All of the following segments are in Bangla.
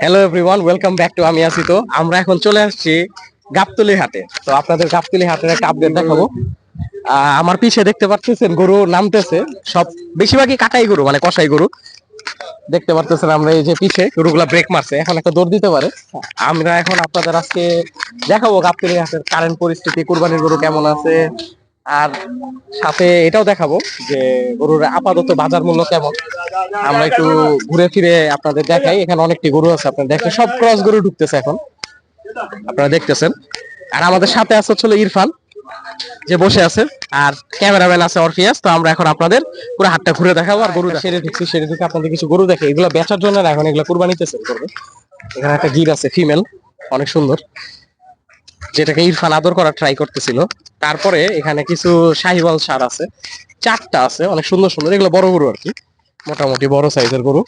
Hello everyone, welcome back to আমি আসি। তো আমরা এখন চলে আসছি গাবতলী হাটে। তো আপনাদের গাবতলী হাটের একটা আপডেট দেখাবো। আমার পিছে দেখতে পাচ্ছেন গরু নামতেছে, সব বেশিরভাগই কাটাই গরু, মানে কসাই গরু দেখতে পারতেছেন। আমরা এই যে পিছে গরুগুলা ব্রেক মারছে, এখন একটা দৌড় দিতে পারে। আমরা এখন আপনাদের আজকে দেখাবো গাবতলী হাটের কারেন্ট পরিস্থিতি, কুরবানির গরু কেমন আছে, আর সাথে এটাও দেখাবো যে গরুর আপাতত বাজার মূল্য কেমন। আমরা একটু ঘুরে ফিরে আপনাদের দেখাই। এখানে অনেকটি গরু আছে, আপনারা দেখেন সব ক্রস গরু ঢুকতেছে এখন, আপনারা দেখতেছেন। আর আমাদের সাথে আছে হচ্ছে ইরফান, যে বসে আছে, আর ক্যামেরাম্যান আছে অরফিয়াস। তো আমরা এখন আপনাদের পুরো হাটটা ঘুরে দেখাবো। আর গরু সেরে ঢুকছি, সেরে ঢুকে আপনাদের কিছু গরু দেখে, এগুলো বেচার জন্য না, এখন এগুলো কুরবানিতে সেল করবে। এখানে একটা গির আছে ফিমেল, অনেক সুন্দর, যেটাকে ইরফান আদর করার ট্রাই করতেছিল। তারপরে এখানে কিছু শাহিওয়াল ষাঁড় আছে, চারটা আছে, অনেক সুন্দর সুন্দর, এগুলো বড় গরু আর কি, মোটামুটি বড় সাইজের গরু।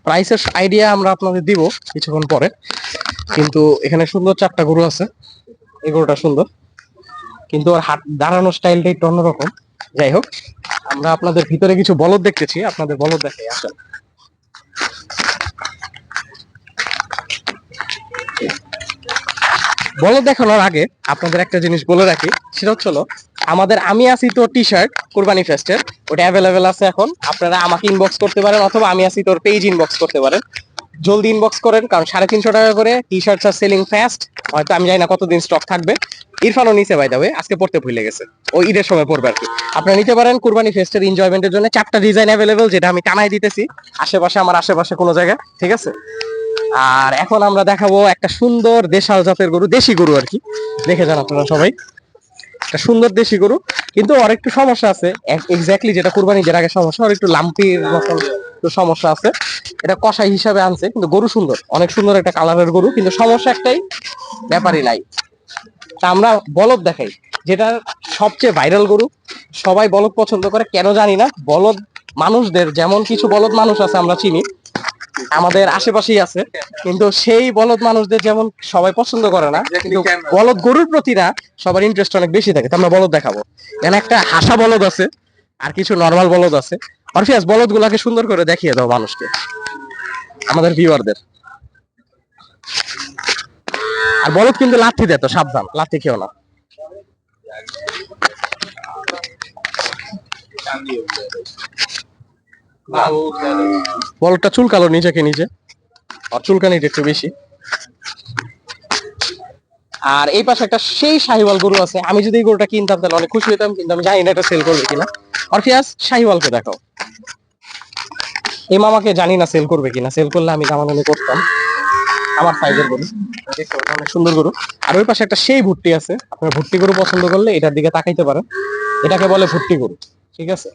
প্রাইসের আইডিয়া আমরা আপনাদের দিব কিছুক্ষণ পরে। কিন্তু এখানে সুন্দর চারটা গরু আছে, এই গরুটা সুন্দর, কিন্তু ওর হাত দাঁড়ানোর স্টাইলটা একটু অন্যরকম। যাই হোক, আমরা আপনাদের ভিতরে কিছু বলদ দেখতেছি, আপনাদের বলদ দেখাই, আসেন। বলদ দেখানোর আগে আপনাদের একটা জিনিস বলে রাখি, সেটা হচ্ছে আমাদের আমি আসি তো টি শার্ট কোরবানি ফেস্টের, ওটা অ্যাভেলেবেল আছে এখন। আপনারা আমাকে ইনবক্স করতে পারেন, অথবা আমি আসি তোর পেজ ইনবক্স করতে পারেন। জলদি ইনবক্স করেন, কারণ 350 টাকা করে টি শার্টস আর সেলিং ফাস্ট। হয়তো আমি জানি না কতদিন স্টক থাকবে। ইরফানও নিচে বাই দেবে, আজকে পড়তে ভুলে গেছে, ও ঈদের সময় পড়বে আর কি। আপনারা নিতে পারেন কুরবানি ফেস্টের এনজয়মেন্টের জন্য। চারটা ডিজাইন অ্যাভেলেবেল, যেটা আমি টানাই দিতেছি আমার আশেপাশে কোনো জায়গায়, ঠিক আছে। আর এখন আমরা দেখাবো একটা সুন্দর দেশাল জাতের গরু, দেশি গরু আর কি, দেখে যান আপনারা সবাই। একটা সুন্দর দেশি গরু, কিন্তু ওর একটু সমস্যা আছে, এক্স্যাক্টলি যেটা কুরবানিদের আগে সমস্যা, ওর একটু লাম্পির মতন একটু সমস্যা আছে। এটা কষাই হিসাবে আনছে, কিন্তু গরু সুন্দর, অনেক সুন্দর একটা কালারের গরু, কিন্তু সমস্যা একটাই, ব্যাপারই নাই। তা আমরা বলদ দেখাই, যেটা সবচেয়ে ভাইরাল গরু, সবাই বলদ পছন্দ করে, কেন জানি না। বলদ মানুষদের, যেমন কিছু বলদ মানুষ আছে আমরা চিনি, আমাদের আশেপাশেই আছে, কিন্তু সেই বলদ মানুষদের যেমন সবাই পছন্দ করে না, কিন্তু বলদ গরুর প্রতি না, সবার ইন্টারেস্ট অনেক বেশি থাকে। তো আমরা বলদ দেখাবো। এখানে একটা হাসা বলদ আছে, আর কিছু নরমাল বলদ আছে। অরফিয়াস, বলদ গুলাকে সুন্দর করে দেখিয়ে দাও মানুষকে, আমাদের ভিউয়ারদের। আর বলদ কিন্তু লাথি দেয়, তো সাবধান, লাথি খেও না। বলদটা চুলকালো নিজেকে নিজে, আর চুলকানিটা একটু বেশি। আর এই পাশে একটা সেই শাহিওয়াল গরু আছে, আমি যদি এই গরুটা কিনতাম তাহলে অনেক খুশি হতাম, কিন্তু আমি জানি না এটা সেল করবে কিনা। অরফিয়াস, শাহিওয়ালকে দেখাও। এই মামাকে জানি না সেল করবে কিনা, সেল করলে আমি দামাদামি করতাম। আমার সাইজের গরু, অনেক সুন্দর গরু। আর ওই পাশে একটা সেই ভুট্টি আছে, আপনার ভুট্টি গরু পছন্দ করলে এটার দিকে তাকাইতে পারেন, এটাকে বলে ভুট্টি গরু, ঠিক আছে।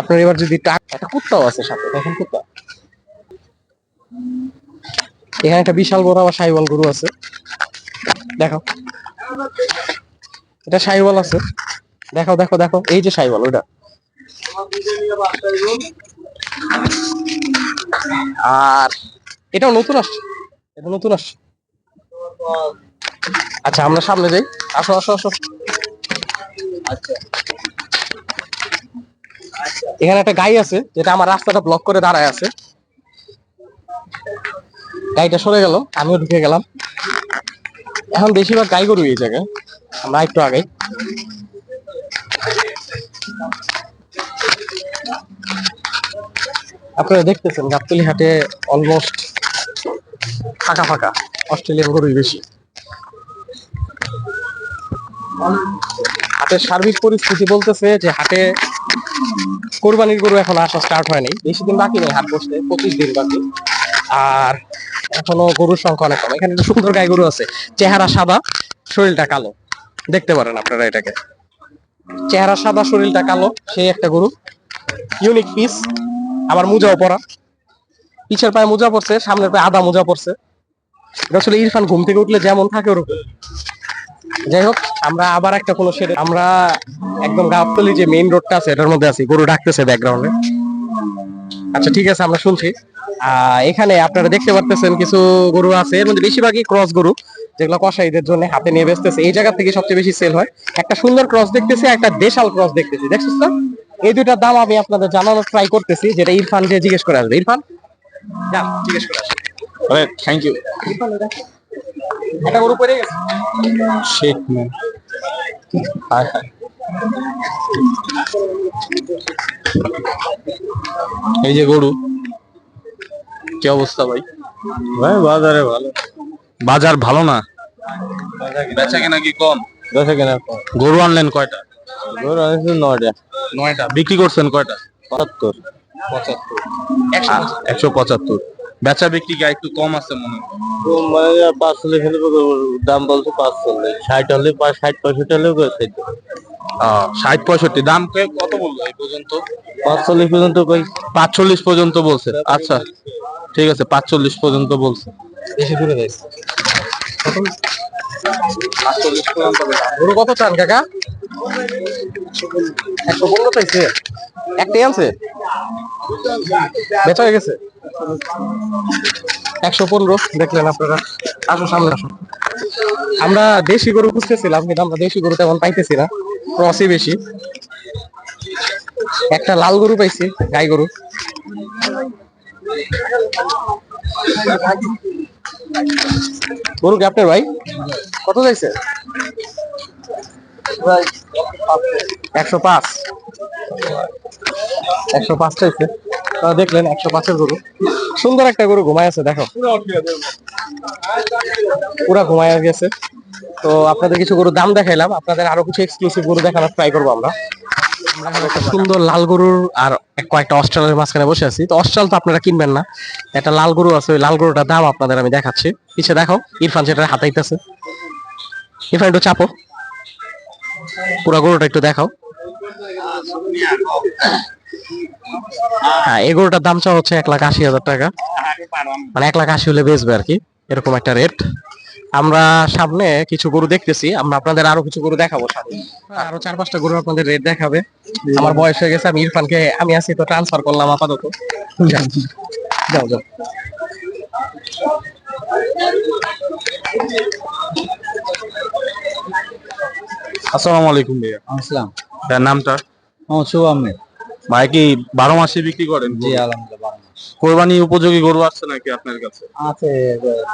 আপনার এবার যদি একটা কুত্তাও আছে সাথে, দেখেন কুত্তা। এখানে একটা বিশাল বড় আবার শাহিওয়াল গরু আছে, দেখো, এটা শাহিওয়াল আছে, দেখো দেখো দেখো, এই যে শাহিওয়াল ওটা। আর এটাও নতুন আসছে, এটা নতুন আসছে। আচ্ছা, আমরা সামনে যাই, আসো আসো আসো। আচ্ছা, এখানে একটা গাই আছে, যেটা আমার রাস্তাটা ব্লক করে দাঁড়ায় আছে। গাইটা সরে গেল, আমিও ঢুকে গেলাম। এখন বেশিরভাগ গাই গরু এই জায়গায়, আমরা একটু আগে। আপনারা দেখতেছেন গাবতলী হাটে অলমোস্ট ফাঁকা ফাঁকা, অস্ট্রেলিয়ান গরুই বেশি। হাটের সার্বিক পরিস্থিতি বলতেছে যে হাটে কোরবানির গরু এখন আসা স্টার্ট হয়নি, বেশি দিন বাকি নেই হাট বসতে, 25 দিন বাকি। আর এখনো গরুর সংখ্যা অনেক কম। এখানে একটা সুন্দর গাই গরু আছে, চেহারা সাদা, শরীরটা কালো, দেখতে পারেন আপনারা এটাকে, চেহারা সাদা শরীরটা কালো, সেই একটা গরু, ইউনিক পিস। আবার মোজাও পরা, পিছের পায়ে মোজা পড়ছে, সামনের পায়ে আদা মোজা পড়ছে। এটা আসলে ইরফান ঘুম থেকে উঠলে যেমন থাকে ওরকম। যাই হোক, আমরা আবার একটা কোনো সেরে, আমরা একদম গাবতলী যে মেইন রোডটা আছে এটার মধ্যে আছি, গরু ডাকতেছে ব্যাকগ্রাউন্ডে। আচ্ছা ঠিক আছে, আমরা শুনছি। এখানে আপনারা দেখতে পারতেছেন কিছু গরু আছে, এর মধ্যে বেশিরভাগই ক্রস গরু, যেগুলো কসাইদের জন্য হাতে নিয়ে বেচতেছে। এই জায়গা থেকে সবচেয়ে বেশি সেল হয়। একটা সুন্দর ক্রস দেখতেছি, একটা দেশাল ক্রস দেখতেছি, দেখছিস তো? এই দুইটার দাম আমি আপনাদের জানানোর ট্রাই করতেছি, যেটা ইরফান যে জিজ্ঞেস করে আসবে। ইরফান, জিজ্ঞেস করে আসবে। Thank you. একটা গরু পড়ে গেছে। শিট ম্যান, হায় হায়। এই যে গরু, কি অবস্থা ভাই? ভাই বাজারে ভালো, বাজার ভালো না, বেচা কেনা কি কম? বেচা কেনা কম। গরু আনলেন কয়টা? গরু আনছি 9টা। 9টা। বিক্রি করছেন কয়টা? 75। 175। বেচা বিক্রি কি একটু কম আছে মনে হয়? কম মানে 45 হলে দাম বলছে 45, 60 হলে 60-65 হলেও গেছে। 60-65 দাম কত বললো এই পর্যন্ত? 45 পর্যন্ত কই। 45 পর্যন্ত বলছে। আচ্ছা ঠিক আছে, 45 পর্যন্ত বলছে। বেশি দূরে যাইছে। 45 পর্যন্ত গরু কত চান কাকা? 115 চাইছে। একটাই আনছে, বেচা হয়ে গেছে। 115 দেখলেন আপনারা। আসো সামনে আসো। আমরা দেশি গরু খুঁজতেছিলাম, কিন্তু আমরা দেশি গরু তেমন পাইতেছি না, ক্রসই বেশি। একটা লাল গরু পাইছি, গাই গরু। গরু কি আপনার ভাই? কত চাইছে? 105। 105 চাইছে। দেখলেন 105-এর গরু। সুন্দর একটা গরু ঘুমায় আছে, দেখো পুরা ঘুমায় গেছে। তো আপনাদের কিছু গরুর দাম দেখাইলাম, আপনাদের আরো কিছু এক্সক্লুসিভ গরু দেখানোর ট্রাই করবো আমরা। একটা সুন্দর লাল গরুর আর কয়েকটা অস্ট্রালের মাঝখানে বসে আছি। তো অস্ট্রাল তো আপনারা কিনবেন না, একটা লাল গরু আছে, ওই লাল গরুটার দাম আপনাদের আমি দেখাচ্ছি। পিছে দেখো ইরফান যেটা হাতাইতেছে। ইরফান একটু চাপো, পুরা গরুটা একটু দেখাও। হ্যাঁ, এই গরুটার দাম চাওয়া হচ্ছে 1,80,000 টাকা, মানে 1,80,000 হলে বেচবে আর কি, এরকম একটা রেট। আমরা সামনে কিছু গরু দেখতেছি, আমরা আপনাদের আরো কিছু গরু দেখাবো সামনে। আরো 4-5টা গরু আপনাদের রেট দেখাবে। আমার বয়স হয়ে গেছে, আমি ইরফানকে, আমি আছি তো ট্রান্সফার করলাম আপাতত। যাও যাও। আসসালামু আলাইকুম ভাইয়া। আসসালাম। তার নামটা? শুভ আহমেদ। ভাই কি 12 মাসে বিক্রি করেন? জি আলহামদুলিল্লাহ। কোরবানি উপযোগী গরু আছে নাকি আপনার কাছে? আছে,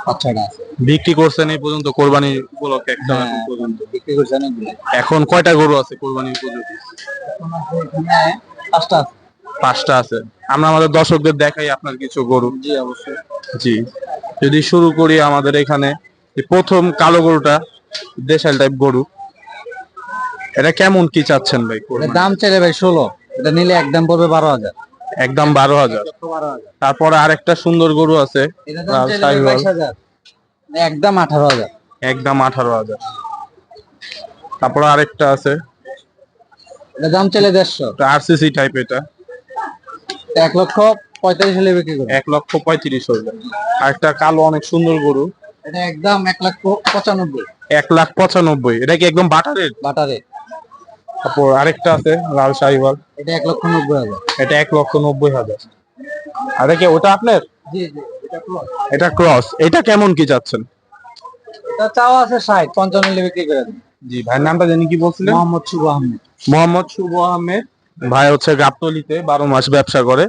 5-6টা আছে। বিক্রি করছেন এই পর্যন্ত কোরবানি উপলক্ষে একটা এখন পর্যন্ত? বিক্রি করছে অনেকগুলো। এখন কয়টা গরু আছে কোরবানি উপযোগী? 5টা আছে। 5টা আছে। আমরা আমাদের দর্শকদের দেখাই আপনার কিছু গরু। জি অবশ্যই। জি, যদি শুরু করি আমাদের এখানে প্রথম কালো গরুটা, দেশাল টাইপ গরু, এটা কেমন কি চাচ্ছেন ভাই? এর দাম চাইলে ভাই 16, এটা নিলে একদম পড়বে 12,000। একদম 12,000। 12,000। তারপরে আরেকটা সুন্দর গরু আছে, এটা দাম চাইলে 22,000, একদম 18,000। একদম 18,000। তারপরে আরেকটা আছে, এটা দাম চাইলে 150। আরসিসি টাইপ, এটা 1,45,000 হলে বিক্রি করবে। 1,35,000। আর একটা কালো অনেক সুন্দর গরু, এটা একদম 1,95,000। 1,95,000। এটা কি একদম বাটারের? বাটারে। তারপর আরেকটা আছে লাল শাহিওয়াল, এটা 1,90,000। এটা 1,90,000। আর কি ওটা আপনার? জি জি, এটা ক্রস। এটা ক্রস। এটা কেমন কি চাচ্ছেন? এটা চাওয়া আছে 60, 55 হলে বিক্রি করে দেন। জি, ভাইয়ের নামটা জানি কি বলছিলেন? মোহাম্মদ শুভ আহমেদ। মোহাম্মদ শুভ আহমেদ। ভাই হচ্ছে গাবতলীতে 12 মাস ব্যবসা করে।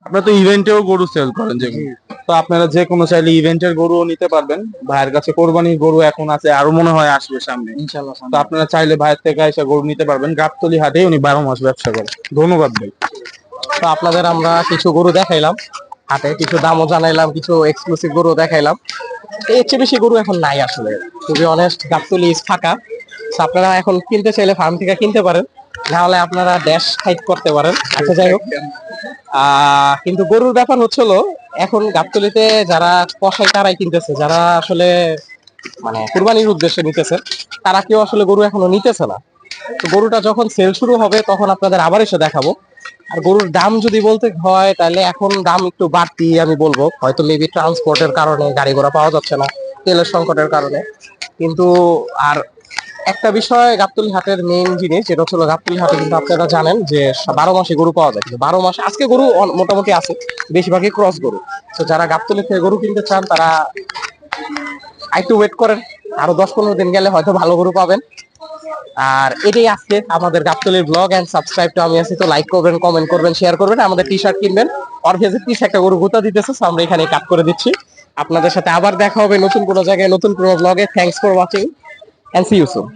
আপনারা তো ইভেন্টেও গরু সেল করেন যেগুলো, তো আপনারা যে কোনো চাইলে ইভেন্টের গরুও নিতে পারবেন। ভাইয়ের কাছে কোরবানির গরু এখন আছে, আরো মনে হয় আসবে সামনে। ইনশাআল্লাহ। তো আপনারা চাইলে ভাইয়ের থেকে এসে গরু নিতে পারবেন। গাবতলী হাটে উনি 12 মাস ব্যবসা করেন। ধন্যবাদ ভাই। তো আপনাদের আমরা কিছু গরু দেখাইলাম, হাটে কিছু দামও জানাইলাম, কিছু এক্সক্লুসিভ গরু দেখাইলাম। এর চেয়ে বেশি গরু এখন নাই আসলে, টু বি অনেস্ট। গাবতলী ফাঁকা। So আপনারা এখন কিনতে চাইলে ফার্ম থেকে কিনতে পারেন, না হলে আপনারা ড্যাশ হাইট করতে পারেন। আচ্ছা যাই হোক, কিন্তু গরুর ব্যাপার হচ্ছিল, এখন গাবতলীতে যারা কসাই তারাই কিনতেছে, যারা আসলে মানে কুরবানির উদ্দেশ্যে নিতেছে, তারা কেউ আসলে গরু এখনো নিতেছে না। তো গরুটা যখন সেল শুরু হবে তখন আপনাদের আবার এসে দেখাবো। আর গরুর দাম যদি বলতে হয়, তাহলে এখন দাম একটু বাড়তি আমি বলবো, হয়তো মেবি ট্রান্সপোর্টের কারণে, গাড়ি ঘোড়া পাওয়া যাচ্ছে না, তেলের সংকটের কারণে। কিন্তু আর একটা বিষয়, গাবতলী হাটের মেইন জিনিস যেটা হচ্ছে, গাবতলী হাটে কিন্তু আপনারা জানেন যে 12 মাসে গরু পাওয়া যায়। কিন্তু 12 মাস আজকে গরু মোটামুটি আছে, বেশিরভাগই ক্রস গরু। তো যারা গাবতলী থেকে গরু কিনতে চান তারা একটু ওয়েট করেন, আরো 10-15 দিন গেলে হয়তো ভালো গরু পাবেন। আর এটাই আজকে আমাদের গাবতলীর ব্লগ। এন্ড সাবস্ক্রাইব টু আমি আছি। তো লাইক করবেন, কমেন্ট করবেন, শেয়ার করবেন, আমাদের টি শার্ট কিনবেন। অর ভেজের পিস একটা গরু গোতা দিতেছে, আমরা এখানে কাট করে দিচ্ছি। আপনাদের সাথে আবার দেখা হবে নতুন কোনো জায়গায় নতুন কোনো ব্লগে। Thanks for watching and see you soon.